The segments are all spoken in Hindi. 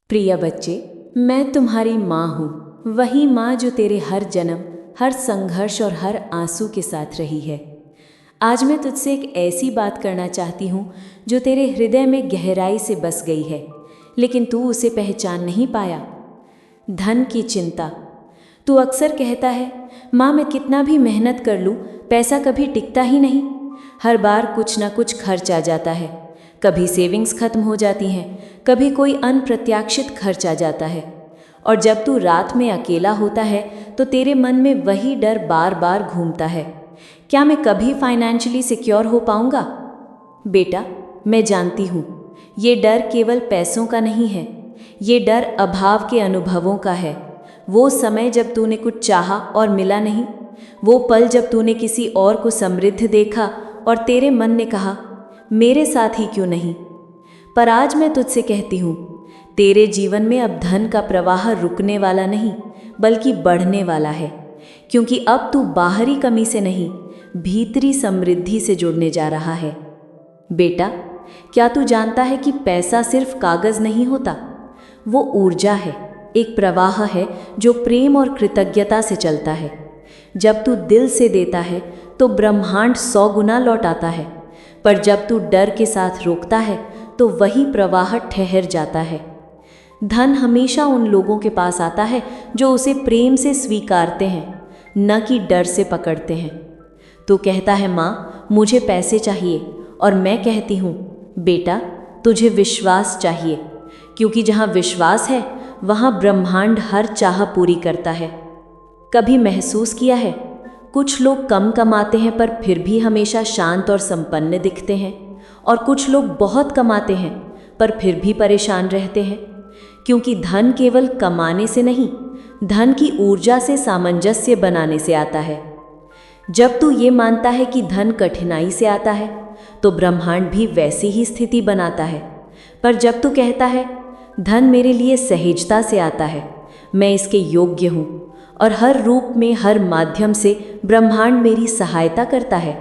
प्रिय बच्चे, मैं तुम्हारी माँ हूँ, वही माँ जो तेरे हर जन्म, हर संघर्ष और हर आंसू के साथ रही है। आज मैं तुझसे एक ऐसी बात करना चाहती हूँ जो तेरे हृदय में गहराई से बस गई है, लेकिन तू उसे पहचान नहीं पाया। धन की चिंता। तू अक्सर कहता है, माँ मैं कितना भी मेहनत कर लूँ, पैसा कभी टिकता ही नहीं। हर बार कुछ ना कुछ खर्च आ जाता है। कभी सेविंग्स खत्म हो जाती हैं, कभी कोई अनप्रत्याशित खर्च आ जाता है। और जब तू रात में अकेला होता है तो तेरे मन में वही डर बार बार घूमता है, क्या मैं कभी फाइनेंशियली सिक्योर हो पाऊंगा? बेटा, मैं जानती हूँ, ये डर केवल पैसों का नहीं है, ये डर अभाव के अनुभवों का है। वो समय जब तूने कुछ चाहा और मिला नहीं, वो पल जब तूने किसी और को समृद्ध देखा और तेरे मन ने कहा, मेरे साथ ही क्यों नहीं? पर आज मैं तुझसे कहती हूँ, तेरे जीवन में अब धन का प्रवाह रुकने वाला नहीं, बल्कि बढ़ने वाला है, क्योंकि अब तू बाहरी कमी से नहीं, भीतरी समृद्धि से जुड़ने जा रहा है। बेटा, क्या तू जानता है कि पैसा सिर्फ कागज नहीं होता? वो ऊर्जा है, एक प्रवाह है जो प्रेम और कृतज्ञता से चलता है। जब तू दिल से देता है तो ब्रह्मांड 100 गुना लौट आता है, पर जब तू डर के साथ रोकता है तो वही प्रवाह ठहर जाता है। धन हमेशा उन लोगों के पास आता है जो उसे प्रेम से स्वीकारते हैं, न कि डर से पकड़ते हैं। तू कहता है, माँ मुझे पैसे चाहिए, और मैं कहती हूँ, बेटा तुझे विश्वास चाहिए, क्योंकि जहाँ विश्वास है वहाँ ब्रह्मांड हर चाह पूरी करता है। कभी महसूस किया है, कुछ लोग कम कमाते हैं पर फिर भी हमेशा शांत और संपन्न दिखते हैं, और कुछ लोग बहुत कमाते हैं पर फिर भी परेशान रहते हैं, क्योंकि धन केवल कमाने से नहीं, धन की ऊर्जा से सामंजस्य बनाने से आता है। जब तू ये मानता है कि धन कठिनाई से आता है, तो ब्रह्मांड भी वैसी ही स्थिति बनाता है। पर जब तू कहता है, धन मेरे लिए सहजता से आता है, मैं इसके योग्य हूँ, और हर रूप में, हर माध्यम से ब्रह्मांड मेरी सहायता करता है,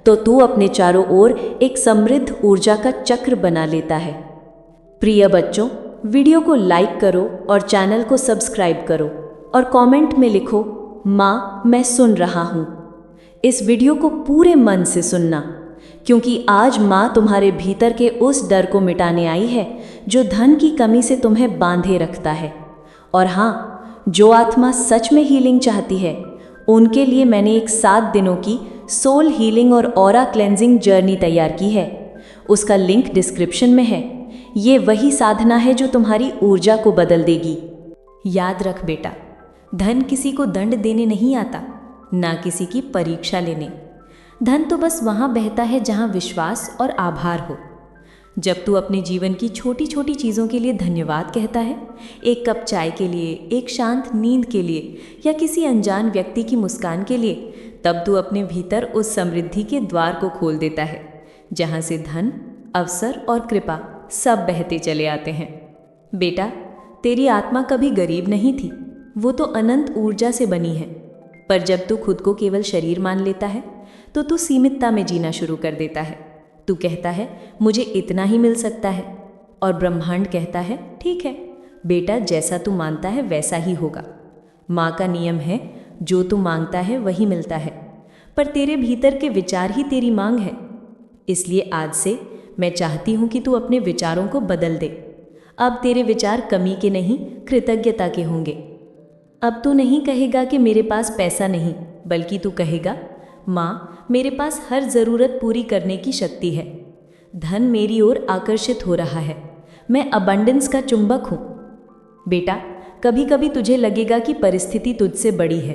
तो तू अपने चारों ओर एक समृद्ध ऊर्जा का चक्र बना लेता है। प्रिय बच्चों, वीडियो को लाइक करो और चैनल को सब्सक्राइब करो, और कमेंट में लिखो, माँ मैं सुन रहा हूँ। इस वीडियो को पूरे मन से सुनना, क्योंकि आज माँ तुम्हारे भीतर के उस डर को मिटाने आई है जो धन की कमी से तुम्हें बांधे रखता है। और हाँ, जो आत्मा सच में हीलिंग चाहती है, उनके लिए मैंने एक 7 दिनों की सोल हीलिंग और ऑरा क्लेंजिंग जर्नी तैयार की है। उसका लिंक डिस्क्रिप्शन में है। ये वही साधना है जो तुम्हारी ऊर्जा को बदल देगी। याद रख बेटा, धन किसी को दंड देने नहीं आता, ना किसी की परीक्षा लेने। धन तो बस वहाँ बहता है जहाँ विश्वास और आभार हो। जब तू अपने जीवन की छोटी छोटी चीज़ों के लिए धन्यवाद कहता है, एक कप चाय के लिए, एक शांत नींद के लिए, या किसी अनजान व्यक्ति की मुस्कान के लिए, तब तू अपने भीतर उस समृद्धि के द्वार को खोल देता है, जहाँ से धन, अवसर और कृपा सब बहते चले आते हैं। बेटा, तेरी आत्मा कभी गरीब नहीं थी, वो तो अनंत ऊर्जा से बनी है। पर जब तू खुद को केवल शरीर मान लेता है, तो तू सीमितता में जीना शुरू कर देता है। तू कहता है, मुझे इतना ही मिल सकता है, और ब्रह्मांड कहता है, ठीक है बेटा, जैसा तू मानता है वैसा ही होगा। माँ का नियम है, जो तू मांगता है वही मिलता है, पर तेरे भीतर के विचार ही तेरी मांग है। इसलिए आज से मैं चाहती हूँ कि तू अपने विचारों को बदल दे। अब तेरे विचार कमी के नहीं, कृतज्ञता के होंगे। अब तू नहीं कहेगा कि मेरे पास पैसा नहीं, बल्कि तू कहेगा, माँ मेरे पास हर ज़रूरत पूरी करने की शक्ति है। धन मेरी ओर आकर्षित हो रहा है, मैं अबंडेंस का चुंबक हूँ। बेटा, कभी कभी तुझे लगेगा कि परिस्थिति तुझसे बड़ी है,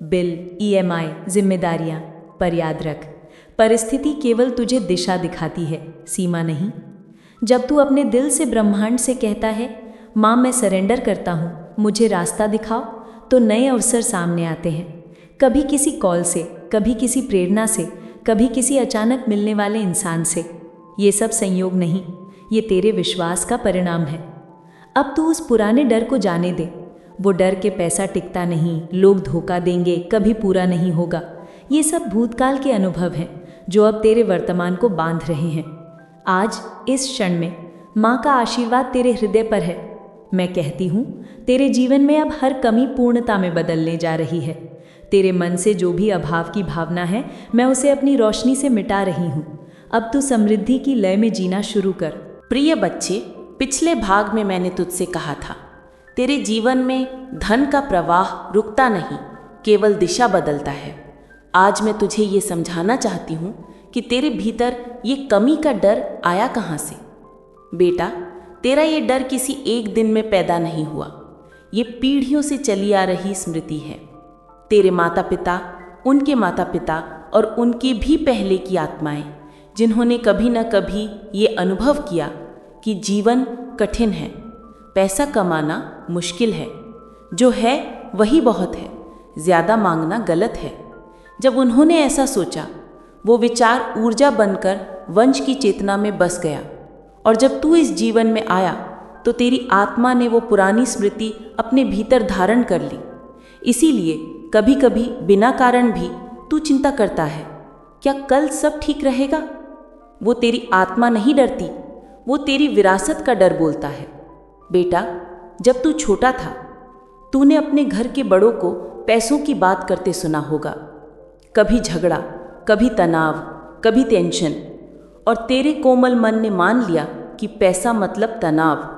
बिल, EMI, जिम्मेदारियाँ, पर याद रख, परिस्थिति केवल तुझे दिशा दिखाती है, सीमा नहीं। जब तू अपने दिल से ब्रह्मांड से कहता है, माँ मैं सरेंडर करता हूँ, मुझे रास्ता दिखाओ, तो नए अवसर सामने आते हैं। कभी किसी कॉल से, कभी किसी प्रेरणा से, कभी किसी अचानक मिलने वाले इंसान से। ये सब संयोग नहीं, ये तेरे विश्वास का परिणाम है। अब तू उस पुराने डर को जाने दे, वो डर के पैसा टिकता नहीं, लोग धोखा देंगे, कभी पूरा नहीं होगा। ये सब भूतकाल के अनुभव हैं जो अब तेरे वर्तमान को बांध रहे हैं। आज इस क्षण में माँ का आशीर्वाद तेरे हृदय पर है। मैं कहती हूँ, तेरे जीवन में अब हर कमी पूर्णता में बदलने जा रही है। तेरे मन से जो भी अभाव की भावना है, मैं उसे अपनी रोशनी से मिटा रही हूँ। अब तू समृद्धि की लय में जीना शुरू कर। प्रिय बच्चे, पिछले भाग में मैंने तुझसे कहा था, तेरे जीवन में धन का प्रवाह रुकता नहीं, केवल दिशा बदलता है। आज मैं तुझे ये समझाना चाहती हूँ कि तेरे भीतर ये कमी का डर आया कहाँ से। बेटा, तेरा ये डर किसी एक दिन में पैदा नहीं हुआ। ये पीढ़ियों से चली आ रही स्मृति है। तेरे माता पिता, उनके माता पिता और उनके भी पहले की आत्माएं, जिन्होंने कभी न कभी ये अनुभव किया कि जीवन कठिन है, पैसा कमाना मुश्किल है, जो है वही बहुत है, ज़्यादा मांगना गलत है। जब उन्होंने ऐसा सोचा, वो विचार ऊर्जा बनकर वंश की चेतना में बस गया। और जब तू इस जीवन में आया तो तेरी आत्मा ने वो पुरानी स्मृति अपने भीतर धारण कर ली। इसीलिए कभी कभी बिना कारण भी तू चिंता करता है, क्या कल सब ठीक रहेगा? वो तेरी आत्मा नहीं डरती, वो तेरी विरासत का डर बोलता है। बेटा, जब तू छोटा था, तूने अपने घर के बड़ों को पैसों की बात करते सुना होगा। कभी झगड़ा, कभी तनाव, कभी टेंशन, और तेरे कोमल मन ने मान लिया कि पैसा मतलब तनाव।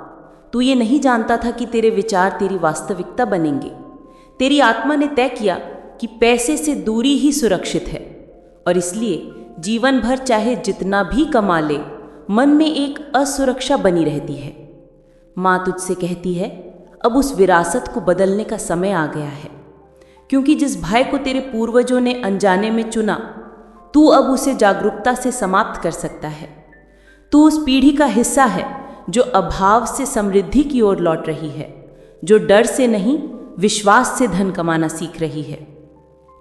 तू ये नहीं जानता था कि तेरे विचार तेरी वास्तविकता बनेंगे। तेरी आत्मा ने तय किया कि पैसे से दूरी ही सुरक्षित है, और इसलिए जीवन भर चाहे जितना भी कमा ले, मन में एक असुरक्षा बनी रहती है। माँ तुझसे कहती है, अब उस विरासत को बदलने का समय आ गया है, क्योंकि जिस भय को तेरे पूर्वजों ने अनजाने में चुना, तू अब उसे जागरूकता से समाप्त कर सकता है। तू उस पीढ़ी का हिस्सा है जो अभाव से समृद्धि की ओर लौट रही है, जो डर से नहीं विश्वास से धन कमाना सीख रही है।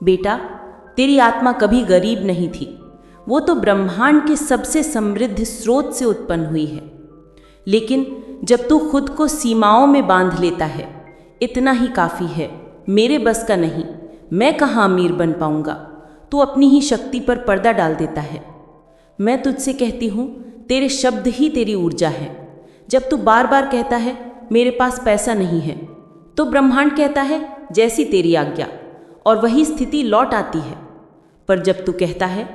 बेटा, तेरी आत्मा कभी गरीब नहीं थी, वो तो ब्रह्मांड के सबसे समृद्ध स्रोत से उत्पन्न हुई है। लेकिन जब तू खुद को सीमाओं में बांध लेता है, इतना ही काफ़ी है, मेरे बस का नहीं, मैं कहाँ अमीर बन पाऊंगा, तू अपनी ही शक्ति पर पर्दा डाल देता है। मैं तुझसे कहती हूँ, तेरे शब्द ही तेरी ऊर्जा है। जब तू बार बार कहता है मेरे पास पैसा नहीं है, तो ब्रह्मांड कहता है जैसी तेरी आज्ञा, और वही स्थिति लौट आती है। पर जब तू कहता है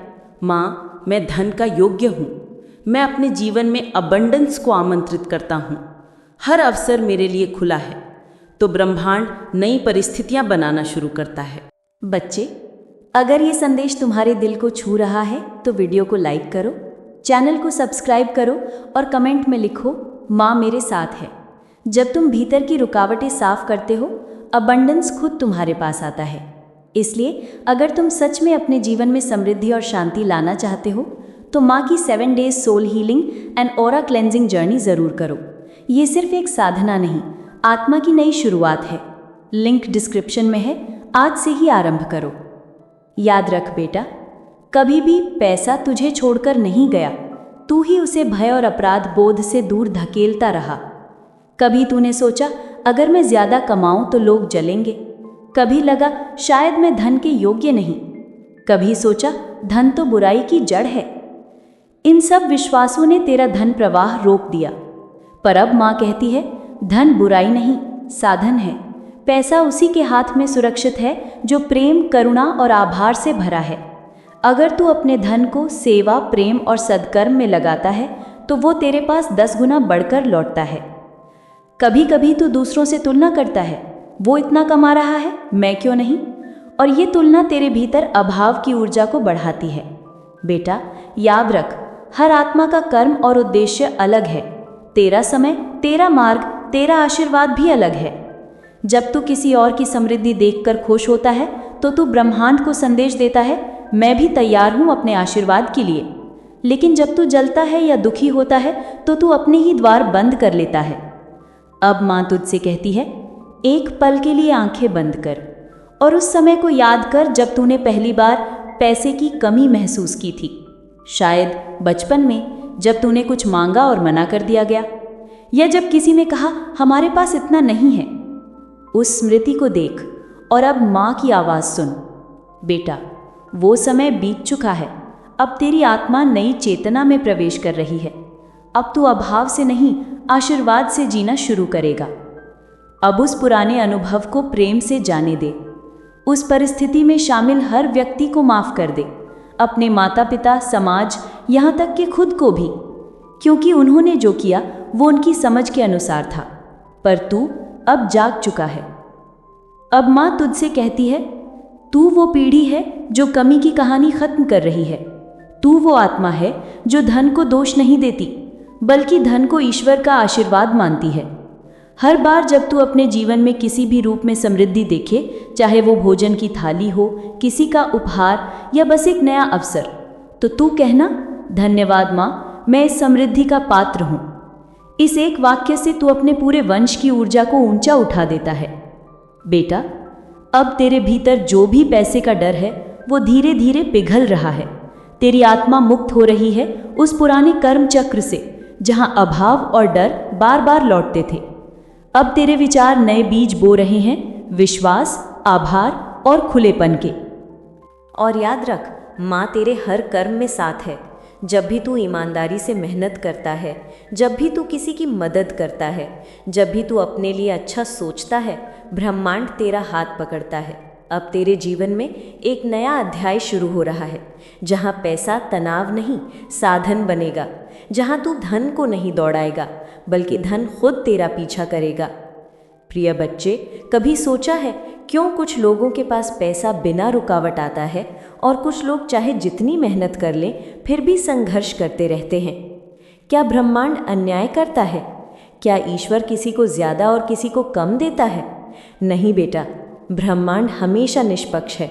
माँ मैं धन का योग्य हूँ, मैं अपने जीवन में अबंडेंस को आमंत्रित करता हूँ, हर अवसर मेरे लिए खुला है, तो ब्रह्मांड नई परिस्थितियाँ बनाना शुरू करता है। बच्चे, अगर ये संदेश तुम्हारे दिल को छू रहा है तो वीडियो को लाइक करो, चैनल को सब्सक्राइब करो और कमेंट में लिखो माँ मेरे साथ है। जब तुम भीतर की रुकावटें साफ करते हो, अबंडेंस खुद तुम्हारे पास आता है। इसलिए अगर तुम सच में अपने जीवन में समृद्धि और शांति लाना चाहते हो, तो माँ की 7 days soul healing and aura cleansing journey ज़रूर करो। ये सिर्फ एक साधना नहीं, आत्मा की नई शुरुआत है। लिंक डिस्क्रिप्शन में है, आज से ही आरंभ करो। याद रख बेटा, कभी भी पैसा तुझे छोड़कर नहीं गया, तू ही उसे भय और अपराध बोध से दूर धकेलता रहा। कभी तूने सोचा अगर मैं ज़्यादा कमाऊं तो लोग जलेंगे, कभी लगा शायद मैं धन के योग्य नहीं, कभी सोचा धन तो बुराई की जड़ है। इन सब विश्वासों ने तेरा धन प्रवाह रोक दिया। पर अब माँ कहती है, धन बुराई नहीं, साधन है। पैसा उसी के हाथ में सुरक्षित है जो प्रेम, करुणा और आभार से भरा है। अगर तू अपने धन को सेवा, प्रेम और सद्कर्म में लगाता है, तो वो तेरे पास 10 गुना बढ़कर लौटता है। कभी कभी तू दूसरों से तुलना करता है, वो इतना कमा रहा है, मैं क्यों नहीं? और ये तुलना तेरे भीतर अभाव की ऊर्जा को बढ़ाती है। बेटा, याद रख, हर आत्मा का कर्म और उद्देश्य अलग है। तेरा समय, तेरा मार्ग, तेरा आशीर्वाद भी अलग है। जब तू किसी और की समृद्धि देखकर खुश होता है, तो तू ब्रह्मांड को संदेश देता है, मैं भी तैयार हूँ अपने आशीर्वाद के लिए। लेकिन जब तू जलता है या दुखी होता है, तो तू अपने ही द्वार बंद कर लेता है। अब माँ तुझसे कहती है, एक पल के लिए आंखें बंद कर और उस समय को याद कर जब तूने पहली बार पैसे की कमी महसूस की थी। शायद बचपन में जब तूने कुछ मांगा और मना कर दिया गया, या जब किसी ने कहा हमारे पास इतना नहीं है। उस स्मृति को देख और अब माँ की आवाज़ सुन। बेटा, वो समय बीत चुका है। अब तेरी आत्मा नई चेतना में प्रवेश कर रही है। अब तू अभाव से नहीं, आशीर्वाद से जीना शुरू करेगा। अब उस पुराने अनुभव को प्रेम से जाने दे। उस परिस्थिति में शामिल हर व्यक्ति को माफ कर दे, अपने माता पिता, समाज, यहाँ तक कि खुद को भी, क्योंकि उन्होंने जो किया वो उनकी समझ के अनुसार था। पर तू अब जाग चुका है। अब माँ तुझसे कहती है, तू वो पीढ़ी है जो कमी की कहानी खत्म कर रही है। तू वो आत्मा है जो धन को दोष नहीं देती, बल्कि धन को ईश्वर का आशीर्वाद मानती है। हर बार जब तू अपने जीवन में किसी भी रूप में समृद्धि देखे, चाहे वो भोजन की थाली हो, किसी का उपहार या बस एक नया अवसर, तो तू कहना, धन्यवाद माँ, मैं इस समृद्धि का पात्र हूँ। इस एक वाक्य से तू अपने पूरे वंश की ऊर्जा को ऊंचा उठा देता है। बेटा, अब तेरे भीतर जो भी पैसे का डर है वो धीरे धीरे पिघल रहा है। तेरी आत्मा मुक्त हो रही है उस पुराने कर्म चक्र से जहां अभाव और डर बार बार लौटते थे। अब तेरे विचार नए बीज बो रहे हैं, विश्वास, आभार और खुलेपन के। और याद रख, माँ तेरे हर कर्म में साथ है। जब भी तू ईमानदारी से मेहनत करता है, जब भी तू किसी की मदद करता है, जब भी तू अपने लिए अच्छा सोचता है, ब्रह्मांड तेरा हाथ पकड़ता है। अब तेरे जीवन में एक नया अध्याय शुरू हो रहा है, जहाँ पैसा तनाव नहीं, साधन बनेगा। जहाँ तू धन को नहीं दौड़ाएगा, बल्कि धन खुद तेरा पीछा करेगा। प्रिय बच्चे, कभी सोचा है क्यों कुछ लोगों के पास पैसा बिना रुकावट आता है और कुछ लोग चाहे जितनी मेहनत कर लें फिर भी संघर्ष करते रहते हैं? क्या ब्रह्मांड अन्याय करता है? क्या ईश्वर किसी को ज़्यादा और किसी को कम देता है? नहीं बेटा, ब्रह्मांड हमेशा निष्पक्ष है।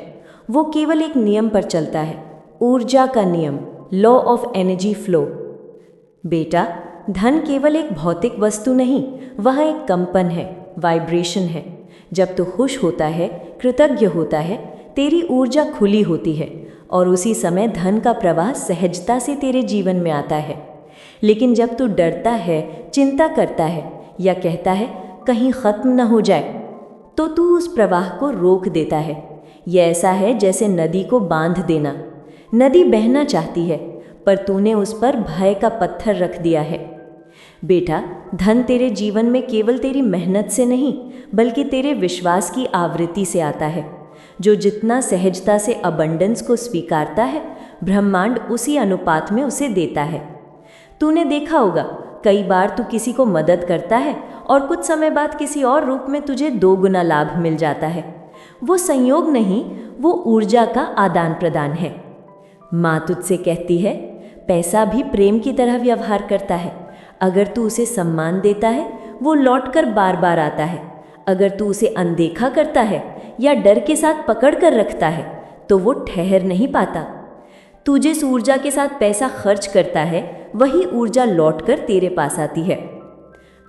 वो केवल एक नियम पर चलता है, ऊर्जा का नियम, लॉ ऑफ एनर्जी फ्लो। बेटा, धन केवल एक भौतिक वस्तु नहीं, वह एक कंपन है, वाइब्रेशन है। जब तू खुश होता है, कृतज्ञ होता है, तेरी ऊर्जा खुली होती है और उसी समय धन का प्रवाह सहजता से तेरे जीवन में आता है। लेकिन जब तू डरता है, चिंता करता है या कहता है कहीं ख़त्म न हो जाए, तो तू उस प्रवाह को रोक देता है। यह ऐसा है जैसे नदी को बांध देना। नदी बहना चाहती है, पर तूने उस पर भय का पत्थर रख दिया है। बेटा, धन तेरे जीवन में केवल तेरी मेहनत से नहीं, बल्कि तेरे विश्वास की आवृत्ति से आता है। जो जितना सहजता से अबंडेंस को स्वीकारता है, ब्रह्मांड उसी अनुपात में उसे देता है। तूने देखा होगा, कई बार तू किसी को मदद करता है और कुछ समय बाद किसी और रूप में तुझे 2 गुना लाभ मिल जाता है। वो संयोग नहीं, वो ऊर्जा का आदान प्रदान है। माँ तुझसे कहती है, पैसा भी प्रेम की तरह व्यवहार करता है। अगर तू उसे सम्मान देता है, वो लौटकर बार बार आता है। अगर तू उसे अनदेखा करता है या डर के साथ पकड़ कर रखता है, तो वो ठहर नहीं पाता। तू जिस ऊर्जा के साथ पैसा खर्च करता है, वही ऊर्जा लौटकर तेरे पास आती है।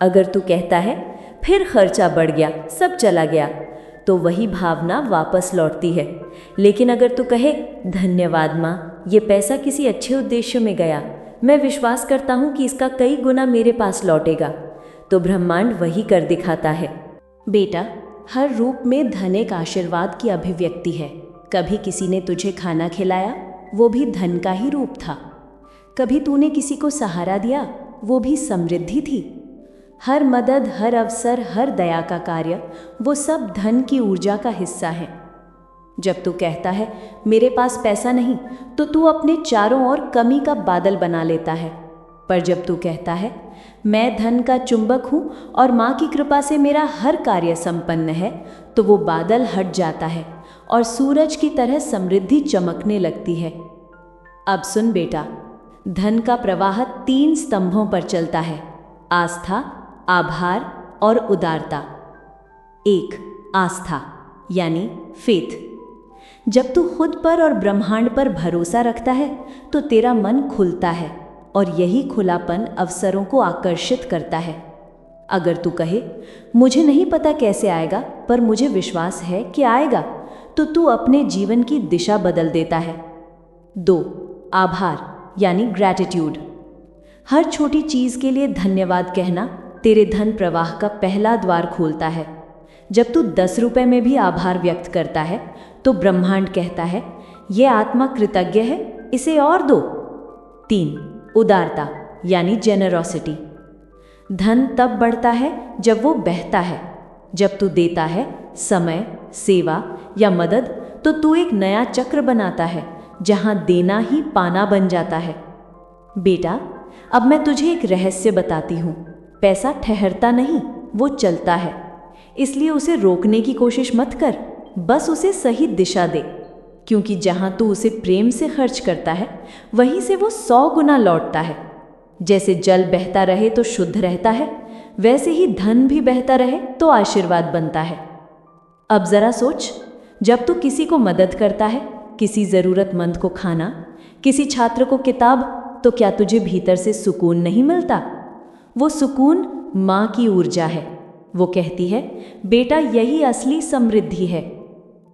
अगर तू कहता है फिर खर्चा बढ़ गया, सब चला गया, तो वही भावना वापस लौटती है। लेकिन अगर तू कहे, धन्यवाद माँ, ये पैसा किसी अच्छे उद्देश्य में गया, मैं विश्वास करता हूँ कि इसका कई गुना मेरे पास लौटेगा, तो ब्रह्मांड वही कर दिखाता है। बेटा, हर रूप में धन एक आशीर्वाद की अभिव्यक्ति है। कभी किसी ने तुझे खाना खिलाया, वो भी धन का ही रूप था। कभी तूने किसी को सहारा दिया, वो भी समृद्धि थी। हर मदद, हर अवसर, हर दया का कार्य, वो सब धन की ऊर्जा का हिस्सा है। जब तू कहता है मेरे पास पैसा नहीं, तो तू अपने चारों ओर कमी का बादल बना लेता है। पर जब तू कहता है मैं धन का चुंबक हूँ और माँ की कृपा से मेरा हर कार्य संपन्न है, तो वो बादल हट जाता है और सूरज की तरह समृद्धि चमकने लगती है। अब सुन बेटा, धन का प्रवाह 3 स्तंभों पर चलता है, आस्था, आभार और उदारता। 1. आस्था यानी फेथ। जब तू खुद पर और ब्रह्मांड पर भरोसा रखता है, तो तेरा मन खुलता है और यही खुलापन अवसरों को आकर्षित करता है। अगर तू कहे मुझे नहीं पता कैसे आएगा, पर मुझे विश्वास है कि आएगा, तो तू अपने जीवन की दिशा बदल देता है। 2. आभार यानी ग्रैटिट्यूड। हर छोटी चीज़ के लिए धन्यवाद कहना तेरे धन प्रवाह का पहला द्वार खोलता है। जब तू 10 रुपए में भी आभार व्यक्त करता है, तो ब्रह्मांड कहता है ये आत्मा कृतज्ञ है, इसे और दो। 3. उदारता यानी जेनरोसिटी। धन तब बढ़ता है जब वो बहता है, जब तू देता है समय, सेवा या मदद, तो तू एक नया चक्र बनाता है जहां देना ही पाना बन जाता है। बेटा, अब मैं तुझे एक रहस्य बताती हूँ। पैसा ठहरता नहीं, वो चलता है। इसलिए उसे रोकने की कोशिश मत कर, बस उसे सही दिशा दे, क्योंकि जहां तू उसे प्रेम से खर्च करता है वहीं से वो 100 गुना लौटता है। जैसे जल बहता रहे तो शुद्ध रहता है, वैसे ही धन भी बहता रहे तो आशीर्वाद बनता है। अब जरा सोच, जब तू किसी को मदद करता है, किसी ज़रूरतमंद को खाना, किसी छात्र को किताब, तो क्या तुझे भीतर से सुकून नहीं मिलता? वो सुकून माँ की ऊर्जा है। वो कहती है, बेटा यही असली समृद्धि है।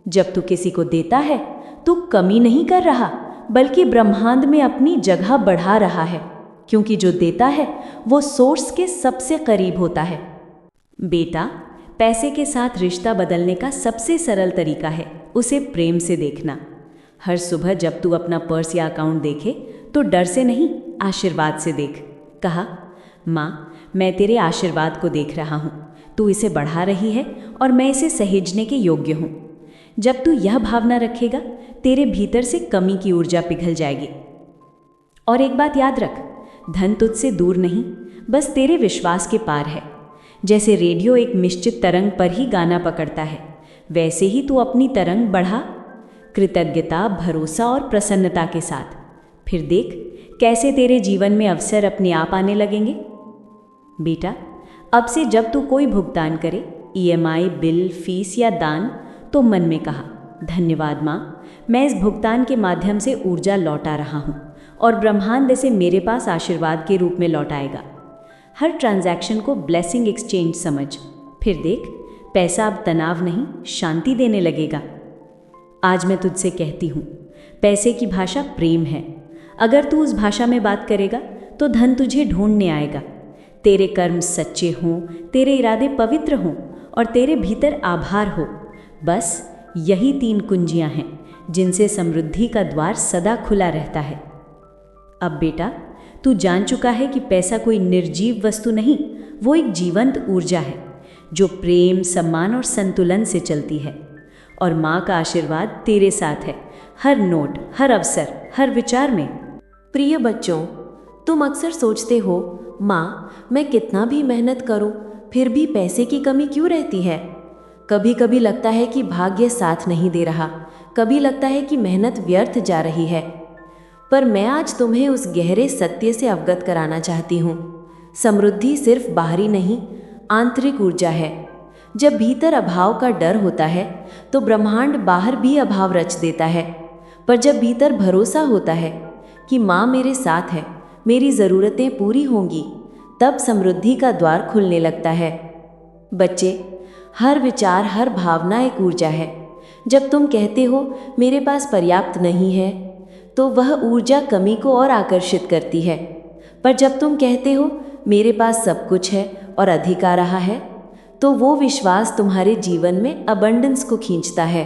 जब तू किसी को देता है तू कमी नहीं कर रहा, बल्कि ब्रह्मांड में अपनी जगह बढ़ा रहा है, क्योंकि जो देता है वो सोर्स के सबसे करीब होता है। बेटा, पैसे के साथ रिश्ता बदलने का सबसे सरल तरीका है उसे प्रेम से देखना। हर सुबह जब तू अपना पर्स या अकाउंट देखे तो डर से नहीं, आशीर्वाद से देख। कहा, माँ, मैं तेरे आशीर्वाद को देख रहा हूँ, तू इसे बढ़ा रही है और मैं इसे सहेजने के योग्य हूँ। जब तू यह भावना रखेगा, तेरे भीतर से कमी की ऊर्जा पिघल जाएगी। और एक बात याद रख, धन तुझसे दूर नहीं, बस तेरे विश्वास के पार है। जैसे रेडियो एक निश्चित तरंग पर ही गाना पकड़ता है, वैसे ही तू अपनी तरंग बढ़ा, कृतज्ञता, भरोसा और प्रसन्नता के साथ। फिर देख कैसे तेरे जीवन में अवसर अपने आप आने लगेंगे। बेटा, अब से जब तू कोई भुगतान करे, ईएमआई, बिल, फीस या दान, तो मन में कहा, धन्यवाद माँ, मैं इस भुगतान के माध्यम से ऊर्जा लौटा रहा हूँ और ब्रह्मांड इसे मेरे पास आशीर्वाद के रूप में लौटाएगा। हर ट्रांजैक्शन को ब्लेसिंग एक्सचेंज समझ। फिर देख, पैसा अब तनाव नहीं, शांति देने लगेगा। आज मैं तुझसे कहती हूँ, पैसे की भाषा प्रेम है। अगर तू उस भाषा में बात करेगा तो धन तुझे ढूंढने आएगा। तेरे कर्म सच्चे हों, तेरे इरादे पवित्र हों और तेरे भीतर आभार हो, बस यही 3 कुंजियां हैं जिनसे समृद्धि का द्वार सदा खुला रहता है। अब बेटा, तू जान चुका है कि पैसा कोई निर्जीव वस्तु नहीं, वो एक जीवंत ऊर्जा है जो प्रेम, सम्मान और संतुलन से चलती है। और माँ का आशीर्वाद तेरे साथ है, हर नोट, हर अवसर, हर विचार में। प्रिय बच्चों, तुम अक्सर सोचते हो, माँ, मैं कितना भी मेहनत करूं, फिर भी पैसे की कमी क्यों रहती है? कभी कभी लगता है कि भाग्य साथ नहीं दे रहा, कभी लगता है कि मेहनत व्यर्थ जा रही है। पर मैं आज तुम्हें उस गहरे सत्य से अवगत कराना चाहती हूँ। समृद्धि सिर्फ बाहरी नहीं, आंतरिक ऊर्जा है। जब भीतर अभाव का डर होता है तो ब्रह्मांड बाहर भी अभाव रच देता है। पर जब भीतर भरोसा होता है कि माँ मेरे साथ है, मेरी ज़रूरतें पूरी होंगी, तब समृद्धि का द्वार खुलने लगता है। बच्चे, हर विचार, हर भावना एक ऊर्जा है। जब तुम कहते हो मेरे पास पर्याप्त नहीं है, तो वह ऊर्जा कमी को और आकर्षित करती है। पर जब तुम कहते हो मेरे पास सब कुछ है और अधिक आ रहा है, तो वो विश्वास तुम्हारे जीवन में अबंडेंस को खींचता है।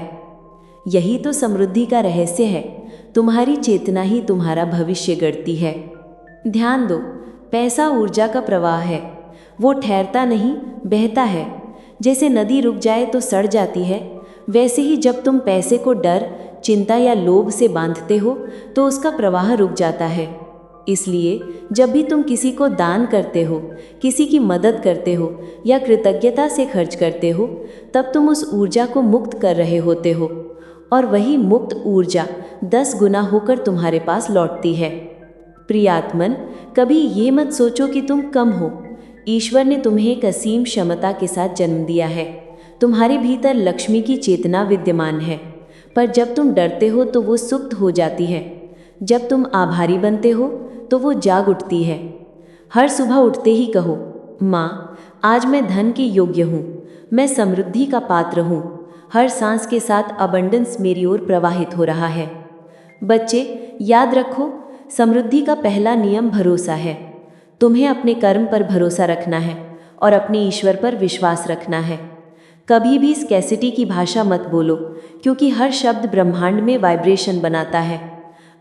यही तो समृद्धि का रहस्य है। तुम्हारी चेतना ही तुम्हारा भविष्य गढ़ती है। ध्यान दो, पैसा ऊर्जा का प्रवाह है। वो ठहरता नहीं, बहता है। जैसे नदी रुक जाए तो सड़ जाती है, वैसे ही जब तुम पैसे को डर, चिंता या लोभ से बांधते हो तो उसका प्रवाह रुक जाता है। इसलिए जब भी तुम किसी को दान करते हो, किसी की मदद करते हो या कृतज्ञता से खर्च करते हो, तब तुम उस ऊर्जा को मुक्त कर रहे होते हो और वही मुक्त ऊर्जा 10 गुना होकर तुम्हारे पास लौटती है। प्रियात्मन, कभी ये मत सोचो कि तुम कम हो। ईश्वर ने तुम्हें एक असीम क्षमता के साथ जन्म दिया है। तुम्हारे भीतर लक्ष्मी की चेतना विद्यमान है, पर जब तुम डरते हो तो वो सुप्त हो जाती है। जब तुम आभारी बनते हो तो वो जाग उठती है। हर सुबह उठते ही कहो, माँ, आज मैं धन के योग्य हूँ, मैं समृद्धि का पात्र हूँ। हर सांस के साथ अबंडेंस मेरी ओर प्रवाहित हो रहा है। बच्चे, याद रखो, समृद्धि का पहला नियम भरोसा है। तुम्हें अपने कर्म पर भरोसा रखना है और अपने ईश्वर पर विश्वास रखना है। कभी भी स्कैसिटी की भाषा मत बोलो, क्योंकि हर शब्द ब्रह्मांड में वाइब्रेशन बनाता है।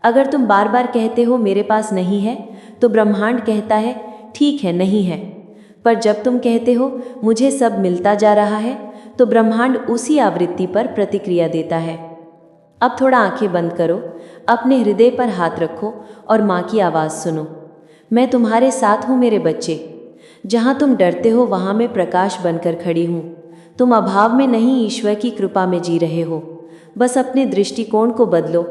अगर तुम बार बार कहते हो मेरे पास नहीं है, तो ब्रह्मांड कहता है ठीक है, नहीं है। पर जब तुम कहते हो मुझे सब मिलता जा रहा है, तो ब्रह्मांड उसी आवृत्ति पर प्रतिक्रिया देता है। अब थोड़ा आंखें बंद करो, अपने हृदय पर हाथ रखो और माँ की आवाज़ सुनो। मैं तुम्हारे साथ हूँ मेरे बच्चे। जहाँ तुम डरते हो वहाँ मैं प्रकाश बनकर खड़ी हूँ। तुम अभाव में नहीं, ईश्वर की कृपा में जी रहे हो। बस अपने दृष्टिकोण को बदलो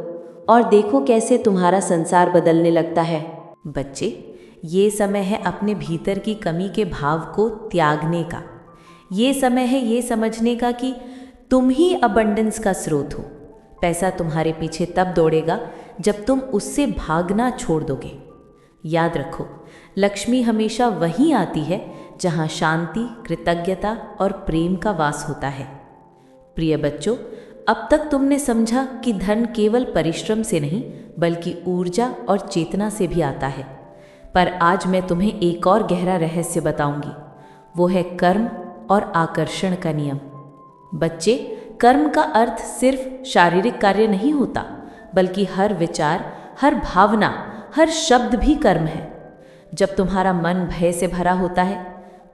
और देखो कैसे तुम्हारा संसार बदलने लगता है। बच्चे, ये समय है अपने भीतर की कमी के भाव को त्यागने का। ये समय है ये समझने का कि तुम ही अबंडेंस का स्रोत हो। पैसा तुम्हारे पीछे तब दौड़ेगा जब तुम उससे भागना छोड़ दोगे। याद रखो, लक्ष्मी हमेशा वहीं आती है जहाँ शांति, कृतज्ञता और प्रेम का वास होता है। प्रिय बच्चों, अब तक तुमने समझा कि धन केवल परिश्रम से नहीं बल्कि ऊर्जा और चेतना से भी आता है। पर आज मैं तुम्हें एक और गहरा रहस्य बताऊंगी। वो है कर्म और आकर्षण का नियम। बच्चे, कर्म का अर्थ सिर्फ शारीरिक कार्य नहीं होता, बल्कि हर विचार, हर भावना, हर शब्द भी कर्म है। जब तुम्हारा मन भय से भरा होता है,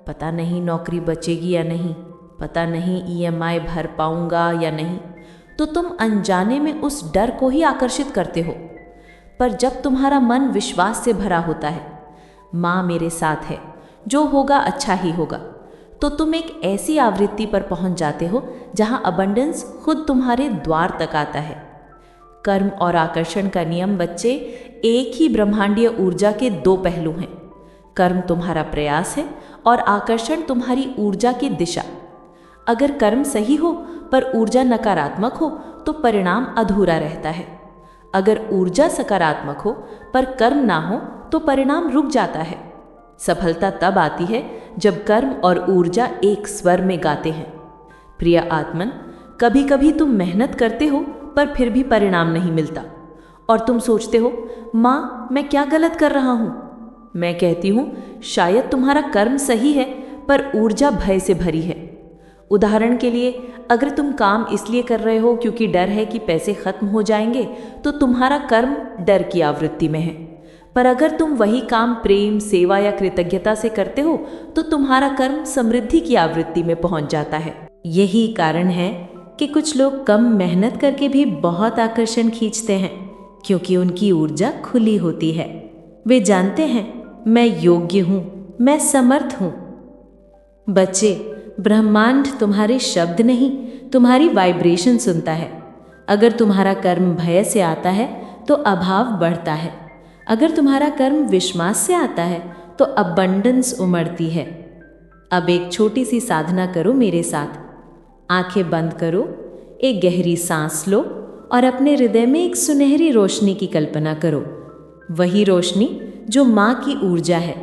पता नहीं नौकरी बचेगी या नहीं, पता नहीं ईएमआई भर पाऊंगा या नहीं, तो तुम अनजाने में उस डर को ही आकर्षित करते हो। पर जब तुम्हारा मन विश्वास से भरा होता है, माँ मेरे साथ है, जो होगा अच्छा ही होगा, तो तुम एक ऐसी आवृत्ति पर पहुंच जाते हो जहां अबंडेंस खुद तुम्हारे द्वार तक आता है। कर्म और आकर्षण का नियम बच्चे एक ही ब्रह्मांडीय ऊर्जा के दो पहलू हैं। कर्म तुम्हारा प्रयास है और आकर्षण तुम्हारी ऊर्जा की दिशा। अगर कर्म सही हो पर ऊर्जा नकारात्मक हो तो परिणाम अधूरा रहता है। अगर ऊर्जा सकारात्मक हो पर कर्म ना हो तो परिणाम रुक जाता है। सफलता तब आती है जब कर्म और ऊर्जा एक स्वर में गाते हैं। प्रिय आत्मन, कभी कभी तुम मेहनत करते हो पर फिर भी परिणाम नहीं मिलता और तुम सोचते हो, माँ मैं क्या गलत कर रहा हूँ। मैं कहती हूँ, शायद तुम्हारा कर्म सही है पर ऊर्जा भय से भरी है। उदाहरण के लिए, अगर तुम काम इसलिए कर रहे हो क्योंकि डर है कि पैसे खत्म हो जाएंगे, तो तुम्हारा कर्म डर की आवृत्ति में है। पर अगर तुम वही काम प्रेम, सेवा या कृतज्ञता से करते हो तो तुम्हारा कर्म समृद्धि की आवृत्ति में पहुंच जाता है। यही कारण है कि कुछ लोग कम मेहनत करके भी बहुत आकर्षण खींचते हैं, क्योंकि उनकी ऊर्जा खुली होती है। वे जानते हैं, मैं योग्य हूँ, मैं समर्थ हूँ। बच्चे, ब्रह्मांड तुम्हारे शब्द नहीं, तुम्हारी वाइब्रेशन सुनता है। अगर तुम्हारा कर्म भय से आता है तो अभाव बढ़ता है। अगर तुम्हारा कर्म विश्वास से आता है तो अबंडेंस उमड़ती है। अब एक छोटी सी साधना करो मेरे साथ। आंखें बंद करो, एक गहरी सांस लो और अपने हृदय में एक सुनहरी रोशनी की कल्पना करो। वही रोशनी जो माँ की ऊर्जा है।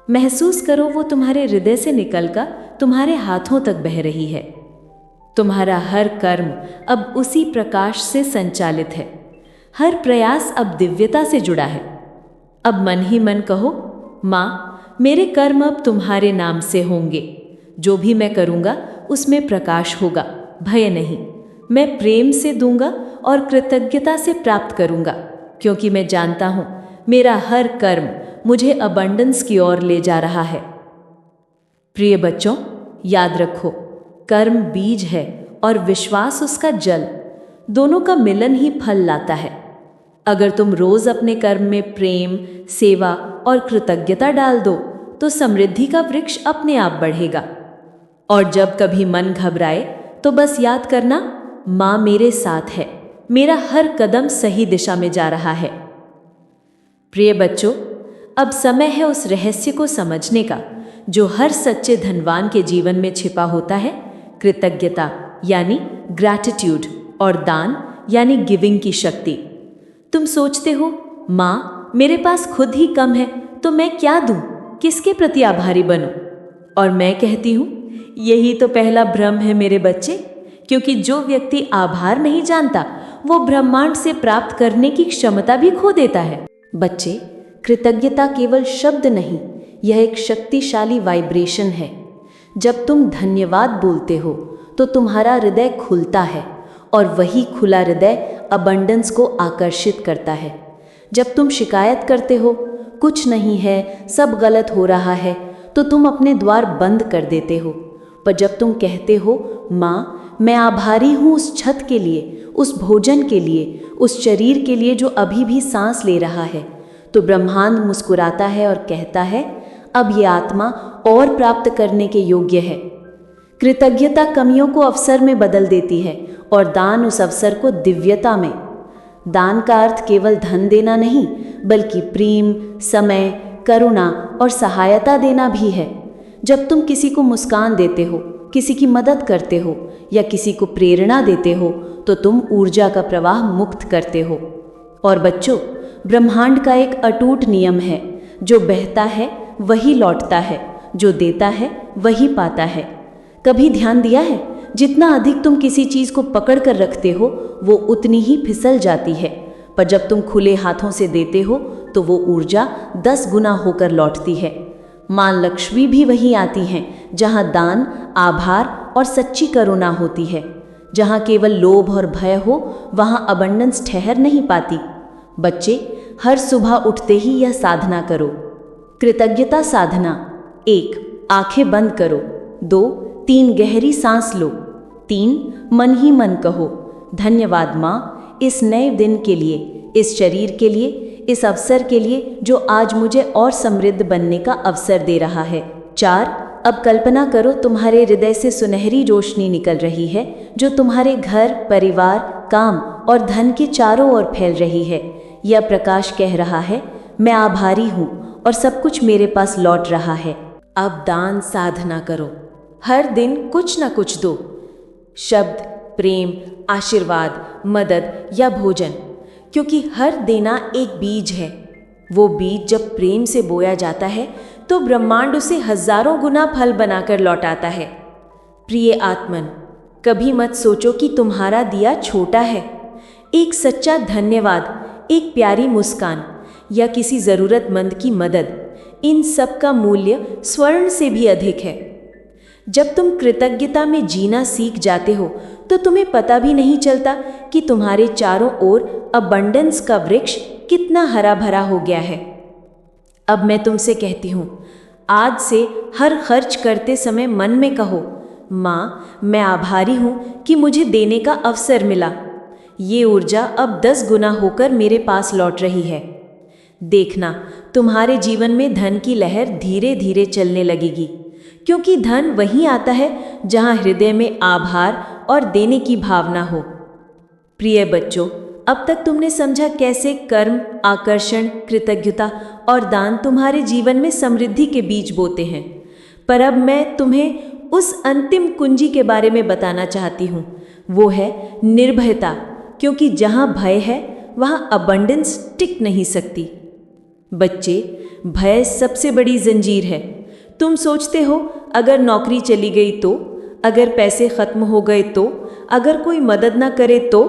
महसूस करो वो तुम्हारे हृदय से निकलकर तुम्हारे हाथों तक बह रही है। तुम्हारा हर कर्म अब उसी प्रकाश से संचालित है। हर प्रयास अब दिव्यता से जुड़ा है। अब मन ही मन कहो, माँ मेरे कर्म अब तुम्हारे नाम से होंगे। जो भी मैं करूँगा उसमें प्रकाश होगा, भय नहीं। मैं प्रेम से दूंगा और कृतज्ञता से प्राप्त करूँगा, क्योंकि मैं जानता हूँ मेरा हर कर्म मुझे अबंडेंस की ओर ले जा रहा है। प्रिय बच्चों, याद रखो, कर्म बीज है और विश्वास उसका जल। दोनों का मिलन ही फल लाता है। अगर तुम रोज अपने कर्म में प्रेम, सेवा और कृतज्ञता डाल दो तो समृद्धि का वृक्ष अपने आप बढ़ेगा। और जब कभी मन घबराए तो बस याद करना, माँ मेरे साथ है, मेरा हर कदम सही दिशा में जा रहा है। प्रिय बच्चों, अब समय है उस रहस्य को समझने का जो हर सच्चे धनवान के जीवन में छिपा होता है। कृतज्ञता यानी ग्रैटिट्यूड और दान यानी गिविंग की शक्ति। तुम सोचते हो, माँ मेरे पास खुद ही कम है तो मैं क्या दूं, किसके प्रति आभारी बनूं? और मैं कहती हूँ, यही तो पहला भ्रम है मेरे बच्चे, क्योंकि जो व्यक्ति आभार नहीं जानता वो ब्रह्मांड से प्राप्त करने की क्षमता भी खो देता है। बच्चे, कृतज्ञता केवल शब्द नहीं, यह एक शक्तिशाली वाइब्रेशन है। जब तुम धन्यवाद बोलते हो तो तुम्हारा हृदय खुलता है और वही खुला हृदय अबंडेंस को आकर्षित करता है। जब तुम शिकायत करते हो, कुछ नहीं है, सब गलत हो रहा है, तो तुम अपने द्वार बंद कर देते हो। पर जब तुम कहते हो, माँ मैं आभारी हूँ उस छत के लिए, उस भोजन के लिए, उस शरीर के लिए जो अभी भी सांस ले रहा है, तो ब्रह्मांड मुस्कुराता है और कहता है, अब ये आत्मा और प्राप्त करने के योग्य है। कृतज्ञता कमियों को अवसर में बदल देती है और दान उस अवसर को दिव्यता में। दान का अर्थ केवल धन देना नहीं, बल्कि प्रेम, समय, करुणा और सहायता देना भी है। जब तुम किसी को मुस्कान देते हो, किसी की मदद करते हो या किसी को प्रेरणा देते हो, तो तुम ऊर्जा का प्रवाह मुक्त करते हो। और बच्चों, ब्रह्मांड का एक अटूट नियम है, जो बहता है वही लौटता है, जो देता है वही पाता है। कभी ध्यान दिया है, जितना अधिक तुम किसी चीज़ को पकड़ कर रखते हो, वो उतनी ही फिसल जाती है। पर जब तुम खुले हाथों से देते हो, तो वो ऊर्जा 10 गुना होकर लौटती है। माँ लक्ष्मी भी वहीं आती हैं, जहाँ दान, आभार और सच्ची करुणा होती है। जहाँ केवल लोभ और भय हो, वहाँ अबंडेंस ठहर नहीं पाती। बच्चे, हर सुबह उठते ही यह साधना करो। कृतज्ञता साधना। 1. आंखें बंद करो। 2. 3 गहरी सांस लो। 3. मन ही मन कहो, धन्यवाद माँ, इस नए दिन के लिए, इस शरीर के लिए, इस अवसर के लिए जो आज मुझे और समृद्ध बनने का अवसर दे रहा है। 4. अब कल्पना करो तुम्हारे हृदय से सुनहरी रोशनी निकल रही है, जो तुम्हारे घर, परिवार, काम और धन के चारों ओर फैल रही है। यह प्रकाश कह रहा है, मैं आभारी हूँ और सब कुछ मेरे पास लौट रहा है। अब दान साधना करो। हर दिन कुछ न कुछ दो। शब्द, प्रेम, आशीर्वाद, मदद या भोजन, क्योंकि हर देना एक बीज है। वो बीज जब प्रेम से बोया जाता है, तो ब्रह्मांड उसे हजारों गुना फल बनाकर लौटाता है। प्रिय आत्मन, कभी मत सोचो कि तुम्हारा दिया छोटा है। एक सच्चा धन्यवाद, एक प्यारी मुस्कान या किसी ज़रूरतमंद की मदद, इन सब का मूल्य स्वर्ण से भी अधिक है। जब तुम कृतज्ञता में जीना सीख जाते हो, तो तुम्हें पता भी नहीं चलता कि तुम्हारे चारों ओर अबंडेंस का वृक्ष कितना हरा भरा हो गया है। अब मैं तुमसे कहती हूँ, आज से हर खर्च करते समय मन में कहो, माँ मैं आभारी हूँ कि मुझे देने का अवसर मिला। ये ऊर्जा अब 10 गुना होकर मेरे पास लौट रही है। देखना, तुम्हारे जीवन में धन की लहर धीरे धीरे चलने लगेगी, क्योंकि धन वहीं आता है जहाँ हृदय में आभार और देने की भावना हो। प्रिय बच्चों, अब तक तुमने समझा कैसे कर्म, आकर्षण, कृतज्ञता और दान तुम्हारे जीवन में समृद्धि के बीज बोते हैं। पर अब मैं तुम्हें उस अंतिम कुंजी के बारे में बताना चाहती हूँ। वो है निर्भयता, क्योंकि जहाँ भय है वहाँ अबंडेंस टिक नहीं सकती। बच्चे, भय सबसे बड़ी जंजीर है। तुम सोचते हो अगर नौकरी चली गई तो, अगर पैसे खत्म हो गए तो, अगर कोई मदद ना करे तो,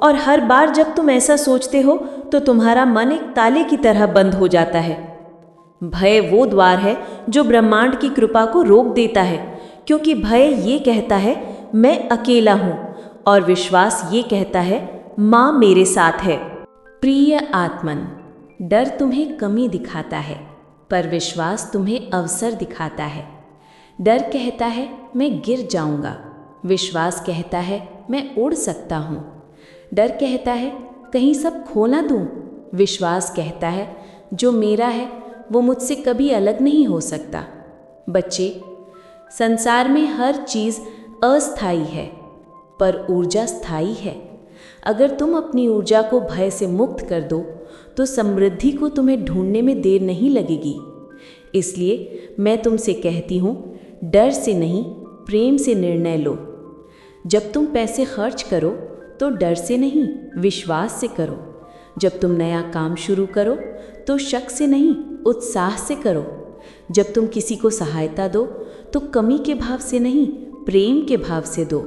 और हर बार जब तुम ऐसा सोचते हो तो तुम्हारा मन एक ताले की तरह बंद हो जाता है। भय वो द्वार है जो ब्रह्मांड की कृपा को रोक देता है, क्योंकि भय ये कहता है मैं अकेला हूँ, और विश्वास ये कहता है माँ मेरे साथ है। प्रिय आत्मन, डर तुम्हें कमी दिखाता है, पर विश्वास तुम्हें अवसर दिखाता है। डर कहता है मैं गिर जाऊंगा, विश्वास कहता है मैं उड़ सकता हूँ। डर कहता है कहीं सब खो ना दूँ, विश्वास कहता है जो मेरा है वो मुझसे कभी अलग नहीं हो सकता। बच्चे, संसार में हर चीज़ अस्थायी है, पर ऊर्जा स्थायी है। अगर तुम अपनी ऊर्जा को भय से मुक्त कर दो, तो समृद्धि को तुम्हें ढूंढने में देर नहीं लगेगी। इसलिए मैं तुमसे कहती हूँ, डर से नहीं, प्रेम से निर्णय लो। जब तुम पैसे खर्च करो तो डर से नहीं, विश्वास से करो। जब तुम नया काम शुरू करो तो शक से नहीं, उत्साह से करो। जब तुम किसी को सहायता दो तो कमी के भाव से नहीं, प्रेम के भाव से दो।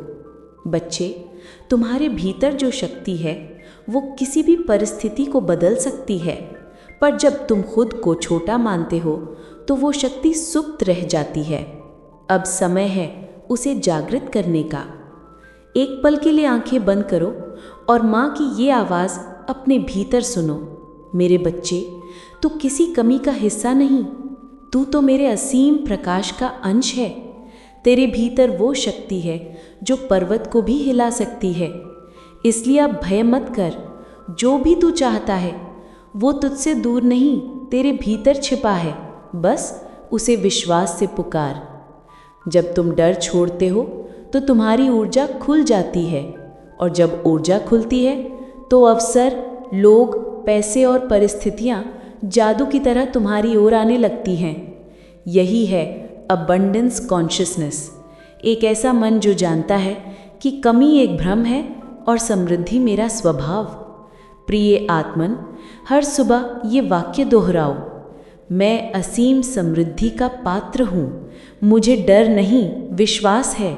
बच्चे, तुम्हारे भीतर जो शक्ति है वो किसी भी परिस्थिति को बदल सकती है, पर जब तुम खुद को छोटा मानते हो तो वो शक्ति सुप्त रह जाती है। अब समय है उसे जागृत करने का। एक पल के लिए आंखें बंद करो और माँ की ये आवाज़ अपने भीतर सुनो। मेरे बच्चे, तू किसी कमी का हिस्सा नहीं, तू तो मेरे असीम प्रकाश का अंश है। तेरे भीतर वो शक्ति है जो पर्वत को भी हिला सकती है। इसलिए अब भय मत कर। जो भी तू चाहता है वो तुझसे दूर नहीं, तेरे भीतर छिपा है। बस उसे विश्वास से पुकार। जब तुम डर छोड़ते हो तो तुम्हारी ऊर्जा खुल जाती है, और जब ऊर्जा खुलती है तो अवसर, लोग, पैसे और परिस्थितियाँ जादू की तरह तुम्हारी ओर आने लगती हैं। यही है अबंडेंस कॉन्शियसनेस, एक ऐसा मन जो जानता है कि कमी एक भ्रम है और समृद्धि मेरा स्वभाव। प्रिय आत्मन, हर सुबह ये वाक्य दोहराओ, मैं असीम समृद्धि का पात्र हूँ, मुझे डर नहीं विश्वास है।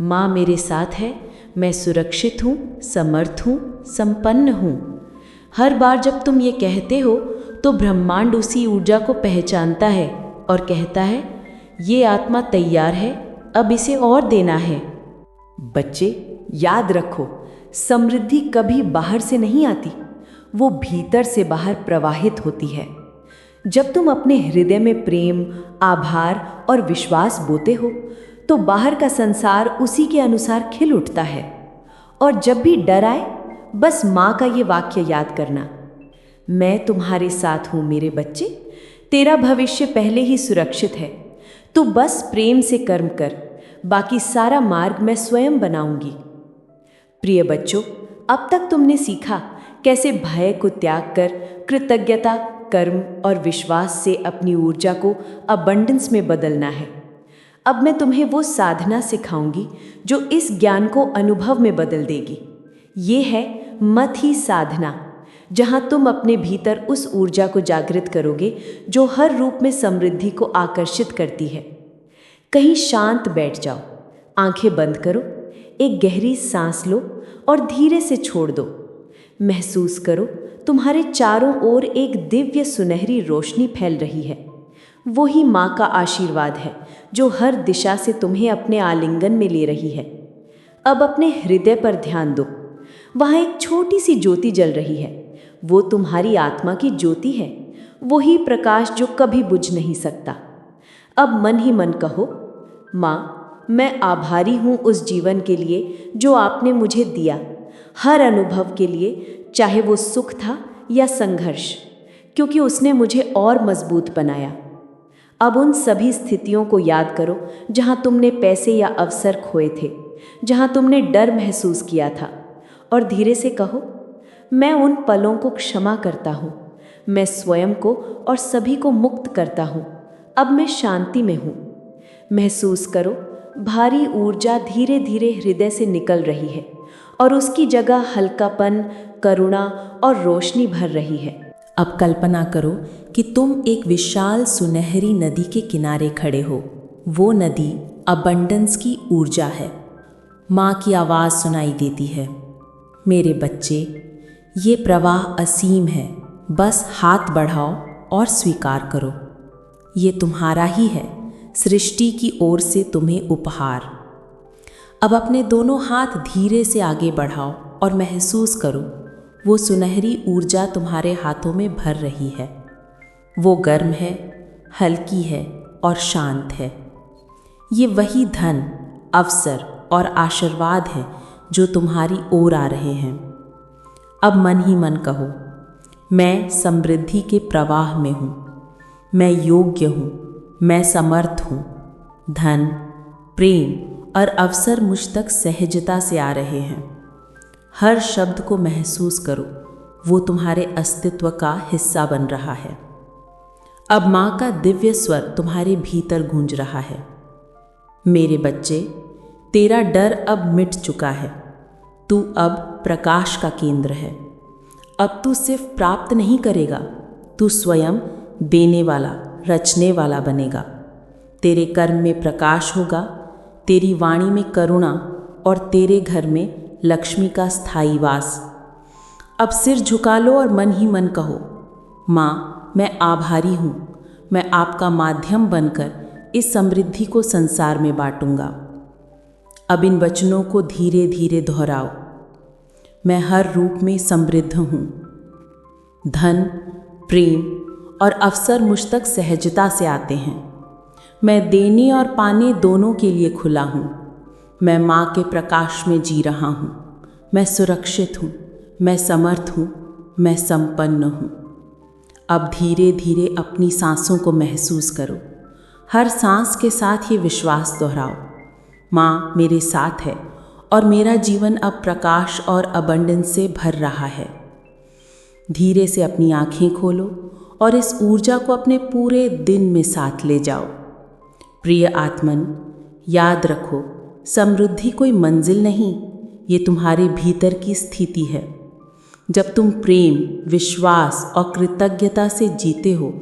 माँ मेरे साथ है, मैं सुरक्षित हूँ, समर्थ हूँ, संपन्न हूँ। हर बार जब तुम ये कहते हो तो ब्रह्मांड उसी ऊर्जा को पहचानता है और कहता है, ये आत्मा तैयार है, अब इसे और देना है। बच्चे, याद रखो, समृद्धि कभी बाहर से नहीं आती, वो भीतर से बाहर प्रवाहित होती है। जब तुम अपने हृदय में प्रेम, आभार और विश्वास बोते हो तो बाहर का संसार उसी के अनुसार खिल उठता है। और जब भी डर आए, बस माँ का ये वाक्य याद करना, मैं तुम्हारे साथ हूँ मेरे बच्चे, तेरा भविष्य पहले ही सुरक्षित है। तू बस प्रेम से कर्म कर, बाकी सारा मार्ग मैं स्वयं बनाऊंगी। प्रिय बच्चों, अब तक तुमने सीखा कैसे भय को त्याग कर कृतज्ञता, कर्म और विश्वास से अपनी ऊर्जा को अबंडेंस में बदलना है। अब मैं तुम्हें वो साधना सिखाऊंगी जो इस ज्ञान को अनुभव में बदल देगी। ये है मत ही साधना, जहाँ तुम अपने भीतर उस ऊर्जा को जागृत करोगे जो हर रूप में समृद्धि को आकर्षित करती है। कहीं शांत बैठ जाओ, आंखें बंद करो, एक गहरी सांस लो और धीरे से छोड़ दो। महसूस करो तुम्हारे चारों ओर एक दिव्य सुनहरी रोशनी फैल रही है। वही माँ का आशीर्वाद है जो हर दिशा से तुम्हें अपने आलिंगन में ले रही है। अब अपने हृदय पर ध्यान दो, वहाँ एक छोटी सी ज्योति जल रही है। वो तुम्हारी आत्मा की ज्योति है, वही प्रकाश जो कभी बुझ नहीं सकता। अब मन ही मन कहो, माँ, मैं आभारी हूँ उस जीवन के लिए जो आपने मुझे दिया, हर अनुभव के लिए, चाहे वो सुख था या संघर्ष, क्योंकि उसने मुझे और मजबूत बनाया। अब उन सभी स्थितियों को याद करो जहाँ तुमने पैसे या अवसर खोए थे, जहाँ तुमने डर महसूस किया था, और धीरे से कहो, मैं उन पलों को क्षमा करता हूँ, मैं स्वयं को और सभी को मुक्त करता हूँ। अब मैं शांति में हूँ। महसूस करो भारी ऊर्जा धीरे धीरे हृदय से निकल रही है और उसकी जगह हल्कापन, करुणा और रोशनी भर रही है। अब कल्पना करो कि तुम एक विशाल सुनहरी नदी के किनारे खड़े हो। वो नदी अबंडेंस की ऊर्जा है। माँ की आवाज़ सुनाई देती है, मेरे बच्चे, ये प्रवाह असीम है, बस हाथ बढ़ाओ और स्वीकार करो। ये तुम्हारा ही है, सृष्टि की ओर से तुम्हें उपहार। अब अपने दोनों हाथ धीरे से आगे बढ़ाओ और महसूस करो वो सुनहरी ऊर्जा तुम्हारे हाथों में भर रही है। वो गर्म है, हल्की है और शांत है। ये वही धन, अवसर और आशीर्वाद है जो तुम्हारी ओर आ रहे हैं। अब मन ही मन कहो, मैं समृद्धि के प्रवाह में हूँ, मैं योग्य हूँ, मैं समर्थ हूँ। धन, प्रेम और अवसर मुझ तक सहजता से आ रहे हैं। हर शब्द को महसूस करो, वो तुम्हारे अस्तित्व का हिस्सा बन रहा है। अब माँ का दिव्य स्वर तुम्हारे भीतर गूंज रहा है, मेरे बच्चे, तेरा डर अब मिट चुका है। तू अब प्रकाश का केंद्र है। अब तू सिर्फ प्राप्त नहीं करेगा, तू स्वयं देने वाला, रचने वाला बनेगा। तेरे कर्म में प्रकाश होगा, तेरी वाणी में करुणा और तेरे घर में लक्ष्मी का स्थायी वास। अब सिर झुका लो और मन ही मन कहो, माँ, मैं आभारी हूँ, मैं आपका माध्यम बनकर इस समृद्धि को संसार में बांटूंगा। अब इन वचनों को धीरे धीरे दोहराओ, मैं हर रूप में समृद्ध हूँ। धन, प्रेम और अवसर मुझ तक सहजता से आते हैं। मैं देने और पाने दोनों के लिए खुला हूँ। मैं माँ के प्रकाश में जी रहा हूँ। मैं सुरक्षित हूँ, मैं समर्थ हूँ, मैं संपन्न हूँ। अब धीरे धीरे अपनी सांसों को महसूस करो। हर सांस के साथ ये विश्वास दोहराओ, माँ मेरे साथ है और मेरा जीवन अब प्रकाश और अबंडेंस से भर रहा है। धीरे से अपनी आँखें खोलो और इस ऊर्जा को अपने पूरे दिन में साथ ले जाओ। प्रिय आत्मन, याद रखो, समृद्धि कोई मंजिल नहीं, ये तुम्हारे भीतर की स्थिति है। जब तुम प्रेम, विश्वास और कृतज्ञता से जीते हो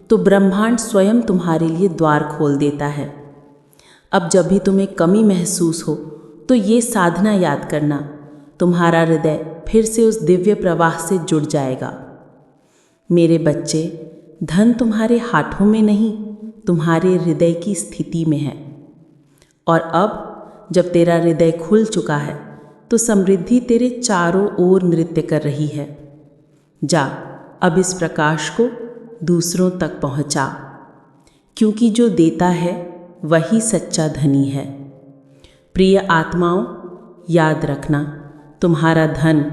तो ब्रह्मांड स्वयं तुम्हारे लिए द्वार खोल देता है। अब जब भी तुम्हें कमी महसूस हो तो ये साधना याद करना, तुम्हारा हृदय फिर से उस दिव्य प्रवाह से जुड़ जाएगा। मेरे बच्चे, धन तुम्हारे हाथों में नहीं, तुम्हारे हृदय की स्थिति में है। और अब जब तेरा हृदय खुल चुका है तो समृद्धि तेरे चारों ओर नृत्य कर रही है। जा, अब इस प्रकाश को दूसरों तक पहुंचा, क्योंकि जो देता है वही सच्चा धनी है। प्रिय आत्माओं, याद रखना, तुम्हारा धन,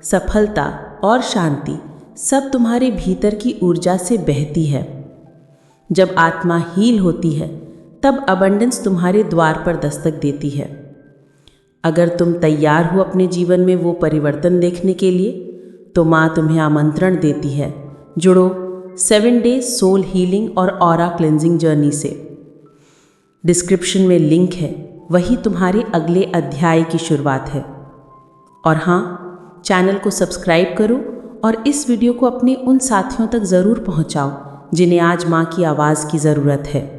सफलता और शांति सब तुम्हारे भीतर की ऊर्जा से बहती है। जब आत्मा हील होती है तब अबंडेंस तुम्हारे द्वार पर दस्तक देती है। अगर तुम तैयार हो अपने जीवन में वो परिवर्तन देखने के लिए, तो माँ तुम्हें आमंत्रण देती है, जुड़ो 7 डे सोल हीलिंग और ऑरा क्लेंजिंग जर्नी से। डिस्क्रिप्शन में लिंक है, वही तुम्हारे अगले अध्याय की शुरुआत है। और हाँ, चैनल को सब्सक्राइब करो और इस वीडियो को अपने उन साथियों तक ज़रूर पहुँचाओ जिन्हें आज माँ की आवाज़ की ज़रूरत है।